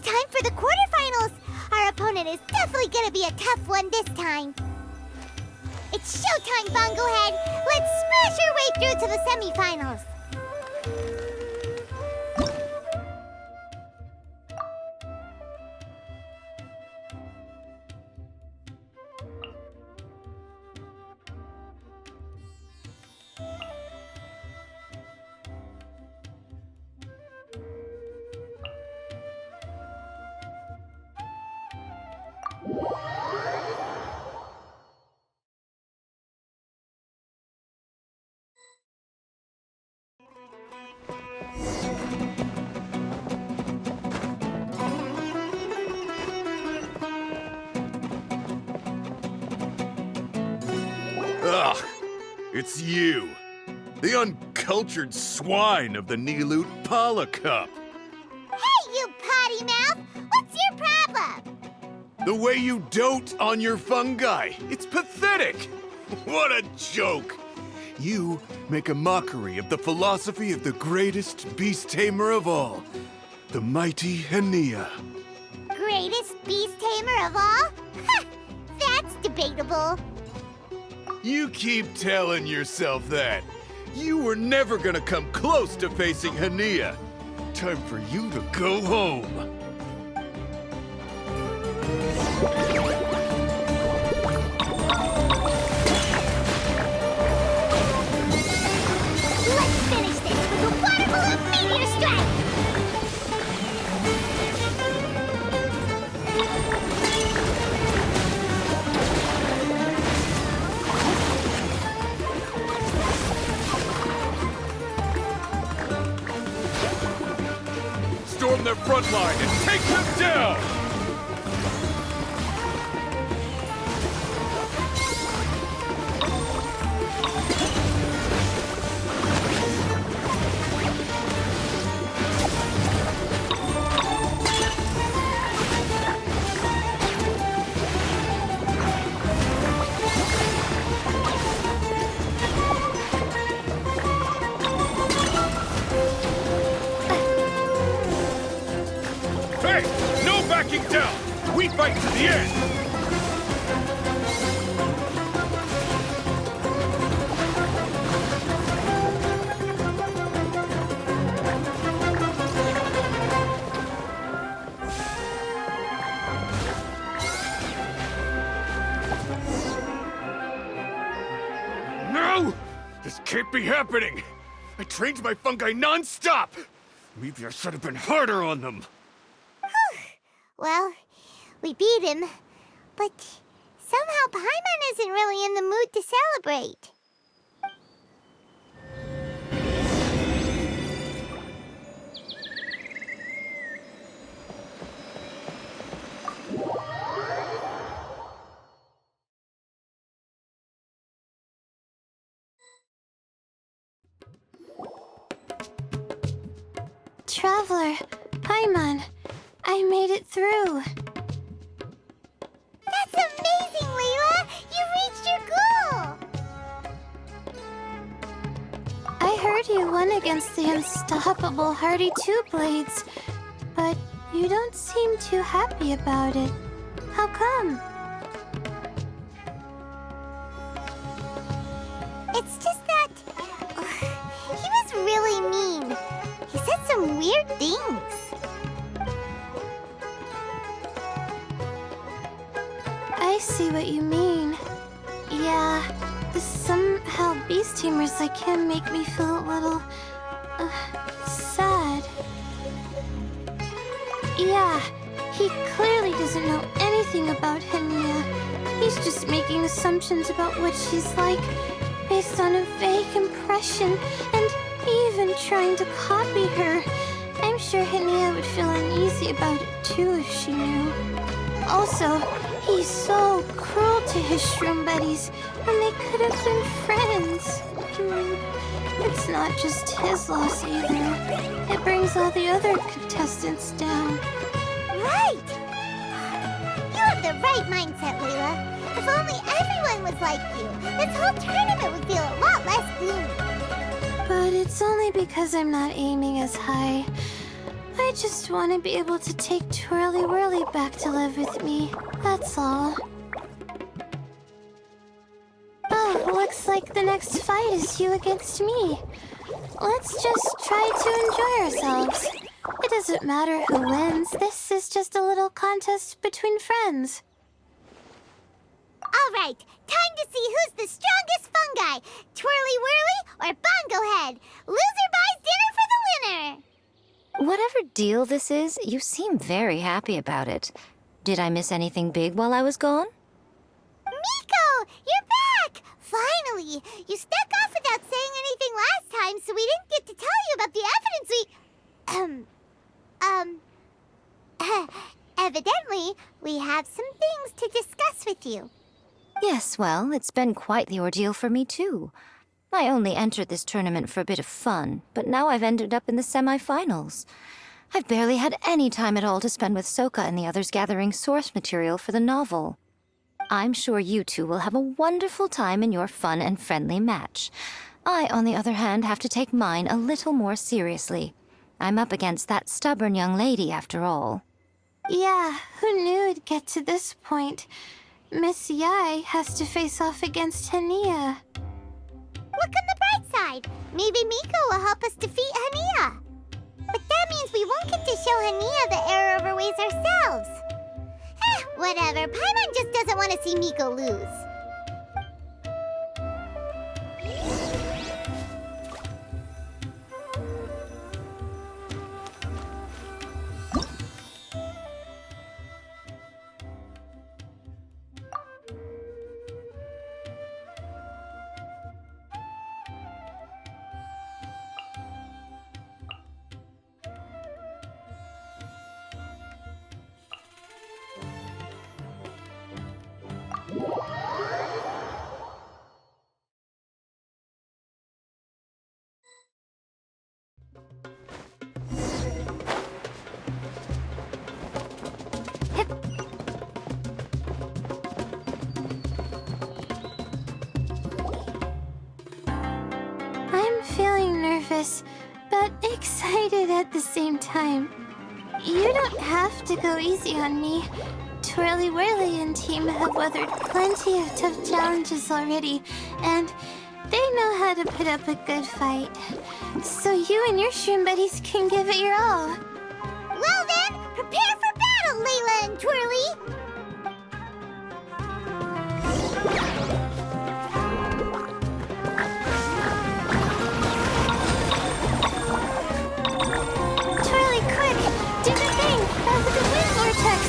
time for the quarterfinals! Our opponent is definitely gonna be a tough one this time. It's showtime, Bongohead! Let's smash our way through to the semifinals! Ugh! It's you! The uncultured swine of the Niloot Pala Cup! Hey, you potty mouth! What's your problem? The way you dote on your fungi! It's pathetic! What a joke! You make a mockery of the philosophy of the greatest beast tamer of all, the mighty Henia. Greatest beast tamer of all? Ha! That's debatable. You keep telling yourself that. You were never gonna come close to facing Henia. Time for you to go home. Let's finish this with a water balloon meteor strike! Storm their front line and take them down! Hey! No backing down! We fight to the end! No! This can't be happening! I trained my fungi non-stop! Maybe I should have been harder on them! Well, we beat him, but somehow Paimon isn't really in the mood to celebrate. Traveler, Paimon, I made it through. That's amazing, Layla! You reached your goal! I heard you won against the unstoppable Hardy Two Blades, but you don't seem too happy about it. How come? It's just that... he was really mean. He said some weird things. I see what you mean. Yeah, somehow beast tamers like him make me feel a little... sad. Yeah, he clearly doesn't know anything about Henia. He's just making assumptions about what she's like, based on a vague impression, and even trying to copy her. I'm sure Henia would feel uneasy about it too if she knew. Also, he's so cruel to his shroom buddies when they could have been friends. It's not just his loss either. It brings all the other contestants down. Right! You have the right mindset, Layla. If only everyone was like you, this whole tournament would feel a lot less gloomy. But it's only because I'm not aiming as high. I I just want to be able to take Twirly Whirly back to live with me. That's all. Oh, looks like the next fight is you against me. Let's just try to enjoy ourselves. It doesn't matter who wins. This is just a little contest between friends. All right, time to see who's the strongest fungi, Twirly Whirly or Bongo Head. Loser buys dinner for the winner. Whatever deal this is, you seem very happy about it. Did I miss anything big while I was gone? Miko, you're back! Finally! You snuck off without saying anything last time, so we didn't get to tell you about the evidence evidently, we have some things to discuss with you. Yes, well, it's been quite the ordeal for me, too. I only entered this tournament for a bit of fun, but now I've ended up in the semi-finals. I've barely had any time at all to spend with Soka and the others gathering source material for the novel. I'm sure you two will have a wonderful time in your fun and friendly match. I, on the other hand, have to take mine a little more seriously. I'm up against that stubborn young lady, after all. Yeah, who knew it'd get to this point? Miss Yai has to face off against Hania. Look on the bright side. Maybe Miko will help us defeat Hania. But that means we won't get to show Hania the error of our ways ourselves. Whatever. Paimon just doesn't want to see Miko lose. I'm feeling nervous, but excited at the same time. You don't have to go easy on me. Twirly Whirly and team have weathered plenty of tough challenges already, and they know how to put up a good fight. So you and your shroom buddies can give it your all. Well then, prepare for battle, Layla and Twirly! Twirly, quick! Do the thing! With the wind vortex!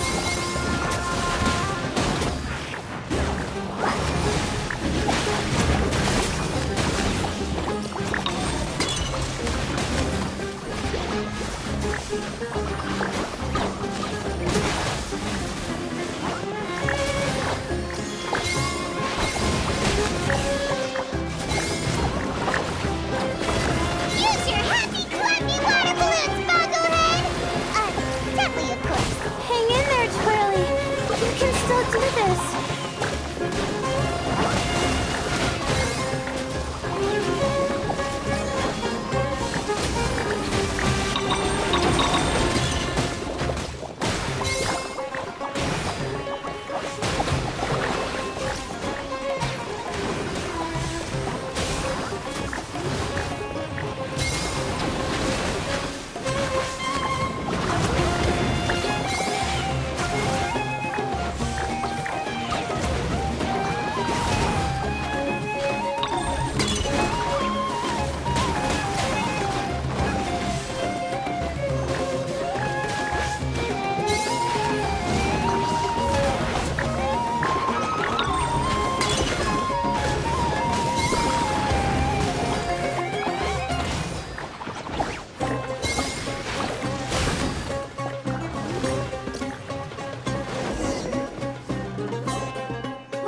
Use your happy, clappy water balloons, Bongo Head! Deadly, of course. Hang in there, Twirly. You can still do this.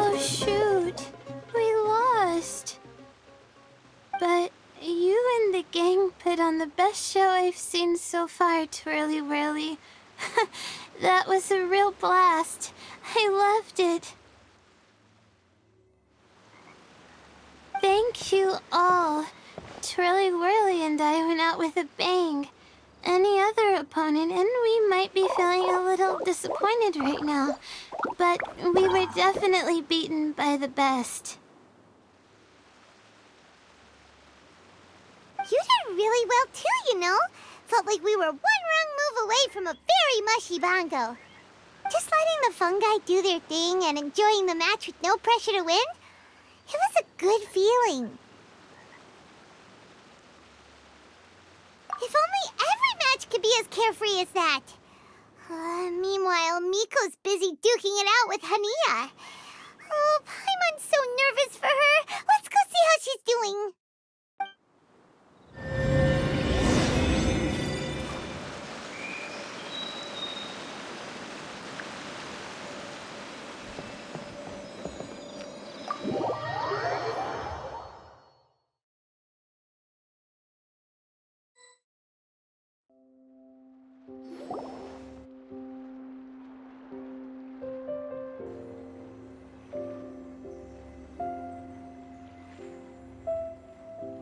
Oh, shoot. We lost. But you and the gang put on the best show I've seen so far, Twirly Whirly. That was a real blast. I loved it. Thank you all. Twirly Whirly and I went out with a bang. any other opponent, and we might be feeling a little disappointed right now. But we were definitely beaten by the best. You did really well too, you know. Felt like we were one wrong move away from a very mushy bongo. Just letting the fungi do their thing and enjoying the match with no pressure to win, it was a good feeling. If only every match could be as carefree as that. Meanwhile, Miko's busy duking it out with Hania. Oh, Paimon's so nervous for her. Let's go see how she's doing.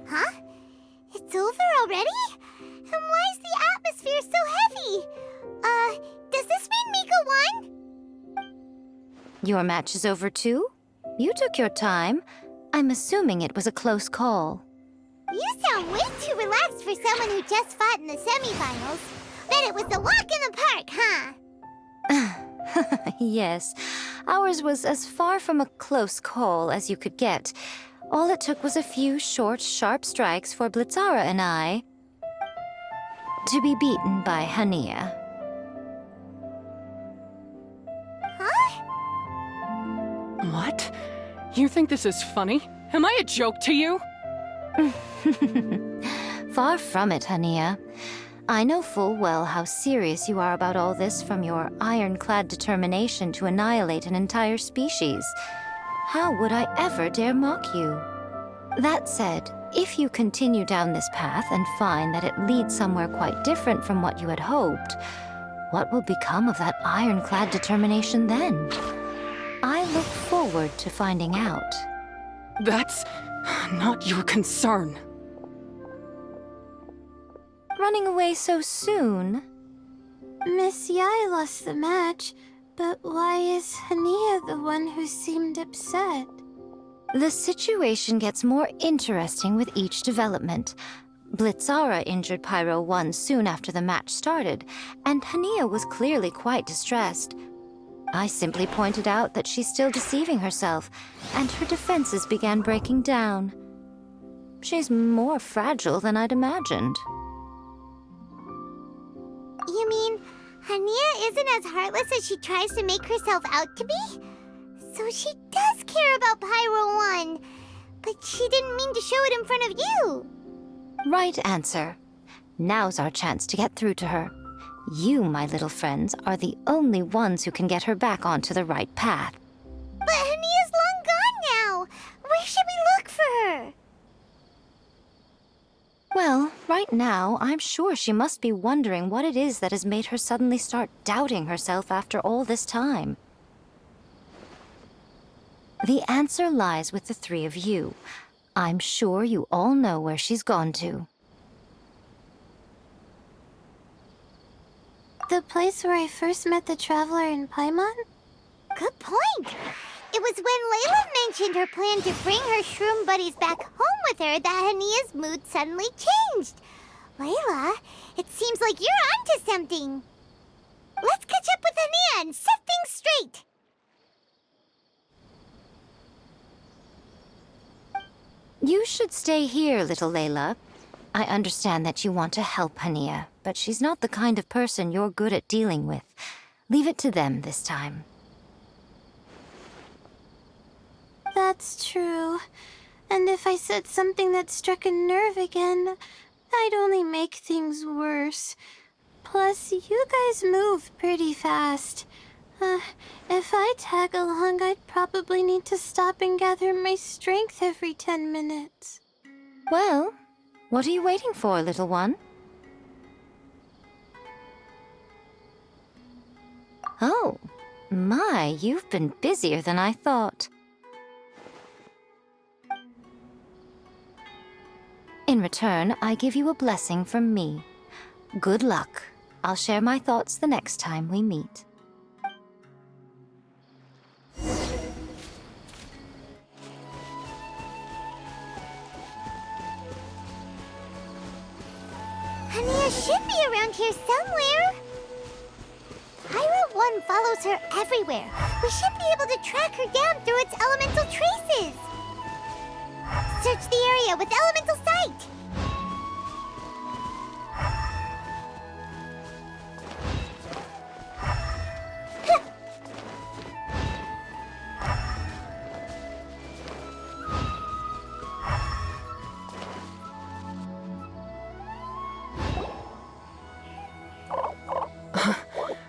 Huh? It's over already? And why is the atmosphere so heavy? Does this mean Miko won? Your match is over too? You took your time. I'm assuming it was a close call. You sound way too relaxed for someone who just fought in the semifinals. Bet it was a walk in the park, huh? Yes, ours was as far from a close call as you could get. All it took was a few short, sharp strikes for Blitzara and I to be beaten by Hania. Huh? What? You think this is funny? Am I a joke to you? Far from it, Hania. I know full well how serious you are about all this, from your ironclad determination to annihilate an entire species. How would I ever dare mock you? That said, if you continue down this path and find that it leads somewhere quite different from what you had hoped, what will become of that ironclad determination then? I look forward to finding out. That's not your concern. Running away so soon? Miss Yai lost the match, but why is Hania the one who seemed upset? The situation gets more interesting with each development. Blitzara injured Pyro 1 soon after the match started, and Hania was clearly quite distressed. I simply pointed out that she's still deceiving herself, and her defenses began breaking down. She's more fragile than I'd imagined. You mean Hania isn't as heartless as she tries to make herself out to be? So she does care about Pyro 1, but she didn't mean to show it in front of you. Right answer. Now's our chance to get through to her. You, my little friends, are the only ones who can get her back onto the right path. But Hania's long gone now. Where should we look for her? Well, right now, I'm sure she must be wondering what it is that has made her suddenly start doubting herself after all this time. The answer lies with the three of you. I'm sure you all know where she's gone to. The place where I first met the Traveler in Paimon? Good point. It was when Layla mentioned her plan to bring her shroom buddies back home with her that Hania's mood suddenly changed. Layla, it seems like you're onto something. Let's catch up with Hania and set things straight. You should stay here, little Layla. I understand that you want to help Hania, but she's not the kind of person you're good at dealing with. Leave it to them this time. That's true. And if I said something that struck a nerve again, I'd only make things worse. Plus, you guys move pretty fast. If I tag along, I'd probably need to stop and gather my strength every 10 minutes. Well, what are you waiting for, little one? Oh, my, you've been busier than I thought. In return, I give you a blessing from me. Good luck. I'll share my thoughts the next time we meet. Hania should be around here somewhere. Pyro 1 follows her everywhere. We should be able to track her down through its elemental traces. Search the area with elemental sight.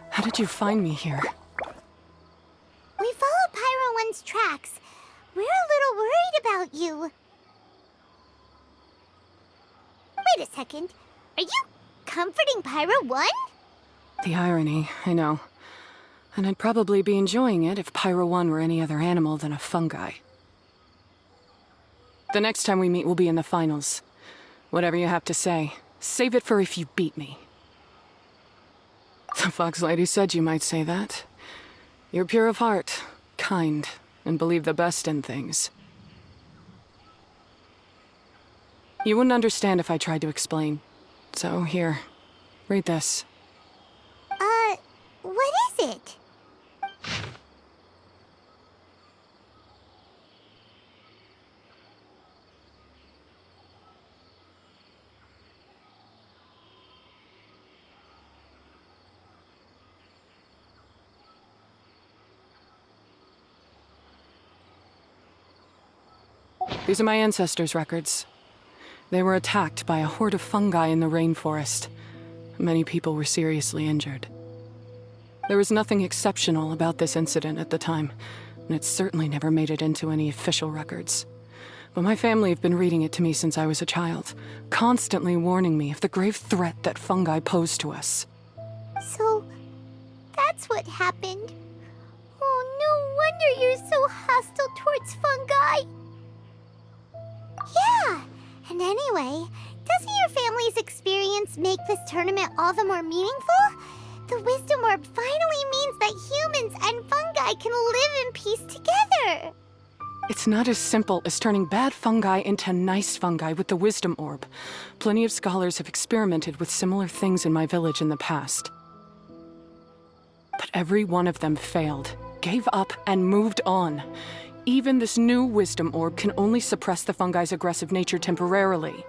How did you find me here? We followed Pyro 1's tracks. We're a little worried about you. Wait a second. Are you comforting Pyro 1? The irony, I know. And I'd probably be enjoying it if Pyro 1 were any other animal than a fungi. The next time we meet will be in the finals. Whatever you have to say, save it for if you beat me. The Fox Lady said you might say that. You're pure of heart, kind, and believe the best in things. You wouldn't understand if I tried to explain. So here, read this. What is it? These are my ancestors' records. They were attacked by a horde of fungi in the rainforest. Many people were seriously injured. There was nothing exceptional about this incident at the time, and it certainly never made it into any official records. But my family have been reading it to me since I was a child, constantly warning me of the grave threat that fungi pose to us. So, that's what happened. Oh, no wonder you're so hostile towards fungi. Yeah, and anyway, doesn't your family's experience make this tournament all the more meaningful? The Wisdom Orb finally means that humans and fungi can live in peace together. It's not as simple as turning bad fungi into nice fungi with the Wisdom Orb. Plenty of scholars have experimented with similar things in my village in the past. But every one of them failed, gave up, and moved on. Even this new Wisdom Orb can only suppress the fungi's aggressive nature temporarily.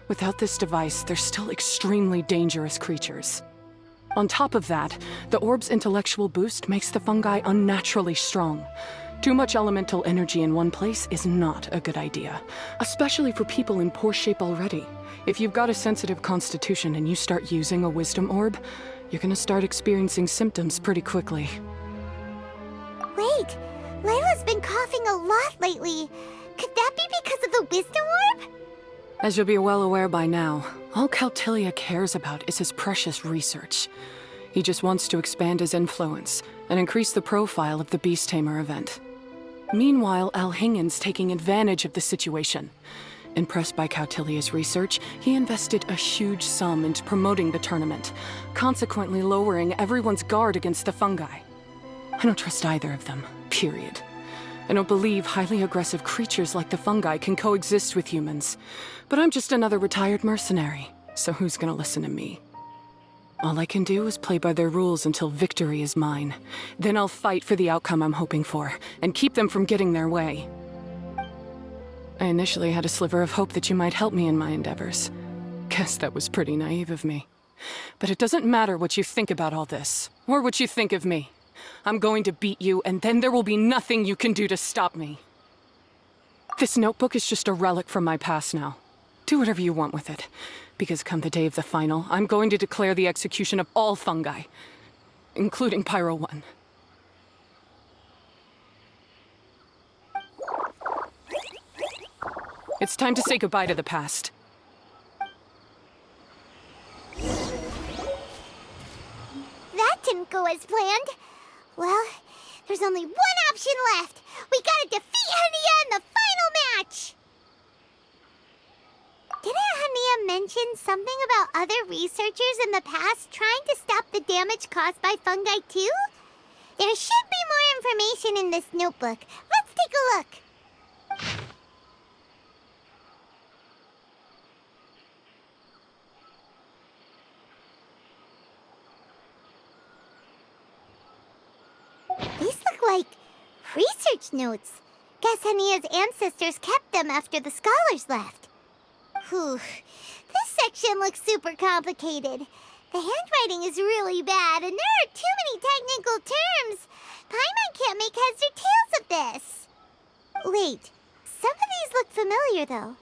Without this device, they're still extremely dangerous creatures. On top of that, the orb's intellectual boost makes the fungi unnaturally strong. Too much elemental energy in one place is not a good idea, especially for people in poor shape already. If you've got a sensitive constitution and you start using a Wisdom Orb, you're gonna start experiencing symptoms pretty quickly. Wait, Layla's been coughing a lot lately. Could that be because of the Wisdom Orb? As you'll be well aware by now, all Caltilia cares about is his precious research. He just wants to expand his influence and increase the profile of the Beast Tamer event. Meanwhile, Alhingen's taking advantage of the situation. Impressed by Cautilia's research, he invested a huge sum into promoting the tournament, consequently lowering everyone's guard against the fungi. I don't trust either of them, period. I don't believe highly aggressive creatures like the fungi can coexist with humans. But I'm just another retired mercenary, so who's gonna listen to me? All I can do is play by their rules until victory is mine. Then I'll fight for the outcome I'm hoping for, and keep them from getting their way. I initially had a sliver of hope that you might help me in my endeavors. Guess that was pretty naive of me. But it doesn't matter what you think about all this, or what you think of me. I'm going to beat you, and then there will be nothing you can do to stop me. This notebook is just a relic from my past now. Do whatever you want with it, because come the day of the final, I'm going to declare the execution of all fungi, including Pyro 1. It's time to say goodbye to the past. That didn't go as planned. Well, there's only one option left. We gotta defeat Hania in the final match! Didn't Hania mention something about other researchers in the past trying to stop the damage caused by fungi too? There should be more information in this notebook. Let's take a look. These look like research notes. Guess Hania's ancestors kept them after the scholars left. Whew. This section looks super complicated. The handwriting is really bad, and there are too many technical terms. Paimon can't make heads or tails of this. Wait, some of these look familiar, though.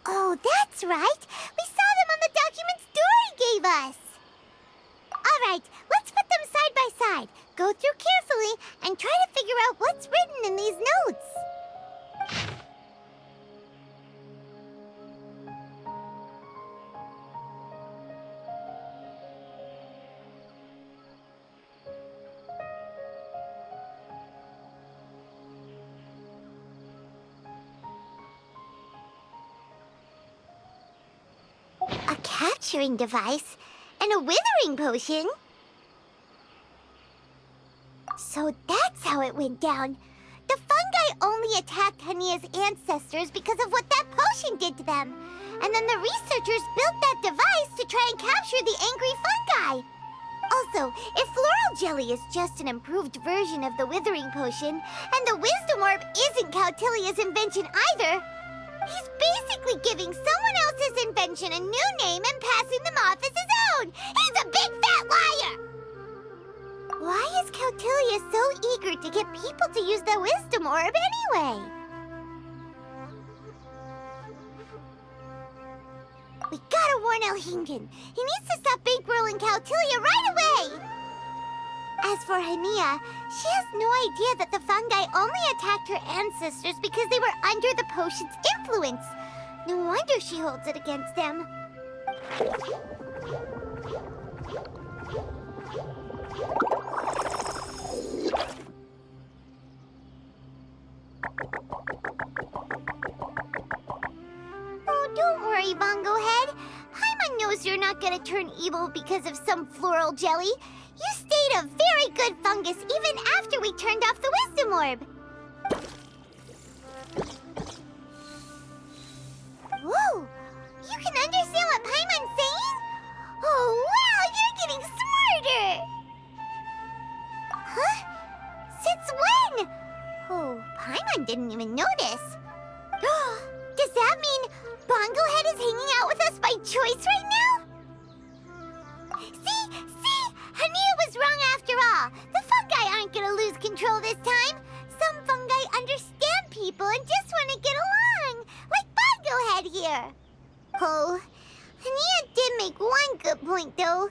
Oh, that's right. We saw them on the documents Dory gave us. All right, let's put them side by side. Go through carefully and try to figure out what's written in these notes. A capturing device and a withering potion? So that's how it went down. The fungi only attacked Hania's ancestors because of what that potion did to them. And then the researchers built that device to try and capture the angry fungi. Also, if floral jelly is just an improved version of the withering potion, and the wisdom orb isn't Cautilia's invention either, he's basically giving someone else's invention a new name and passing them off as his own. He's a big fat liar! Why is Cautilia so eager to get people to use the wisdom orb anyway? We gotta warn Elhingen. He needs to stop bankrolling Cautilia right away! As for Hania, she has no idea that the fungi only attacked her ancestors because they were under the potion's influence. No wonder she holds it against them. Oh, don't worry, Bongo Head. Paimon knows you're not gonna turn evil because of some floral jelly. You stayed a very good fungus even after we turned off the wisdom orb. Whoa! You can understand what Paimon's saying? Oh, wow! You're getting smarter! Huh? Since when? Oh, Paimon didn't even notice. Does that mean Bongo Head is hanging out with us by choice right now? See? Hania was wrong after all. The fungi aren't gonna lose control this time. Some fungi understand people and just want to get along, like Bongo Head here. Oh, Hania did make one good point, though.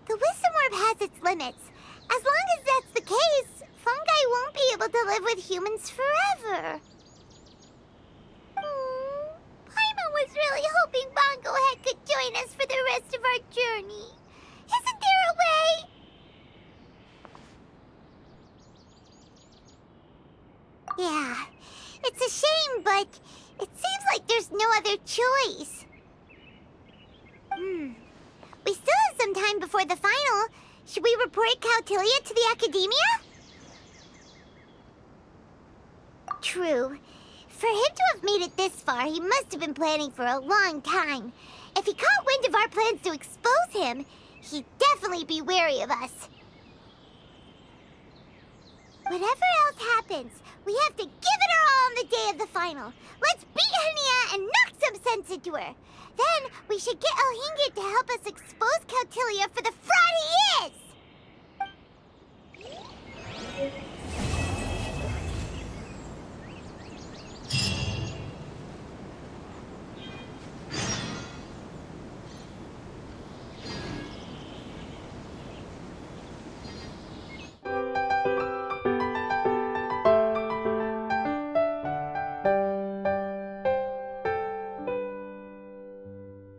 The wisdom orb has its limits. As long as that's the case, fungi won't be able to live with humans forever. Paimon was really hoping Bongo Head could join us for the rest of our journey. Isn't there a way? Yeah, it's a shame, but it seems like there's no other choice. We still have some time before the final. Should we report Cautilia to the academia? True. For him to have made it this far, he must have been planning for a long time. If he caught wind of our plans to expose him, he'd definitely be wary of us. Whatever else happens, we have to give it our all on the day of the final. Let's beat Hania and knock some sense into her. Then we should get Elhingen to help us expose Cautilia for the fraud he is!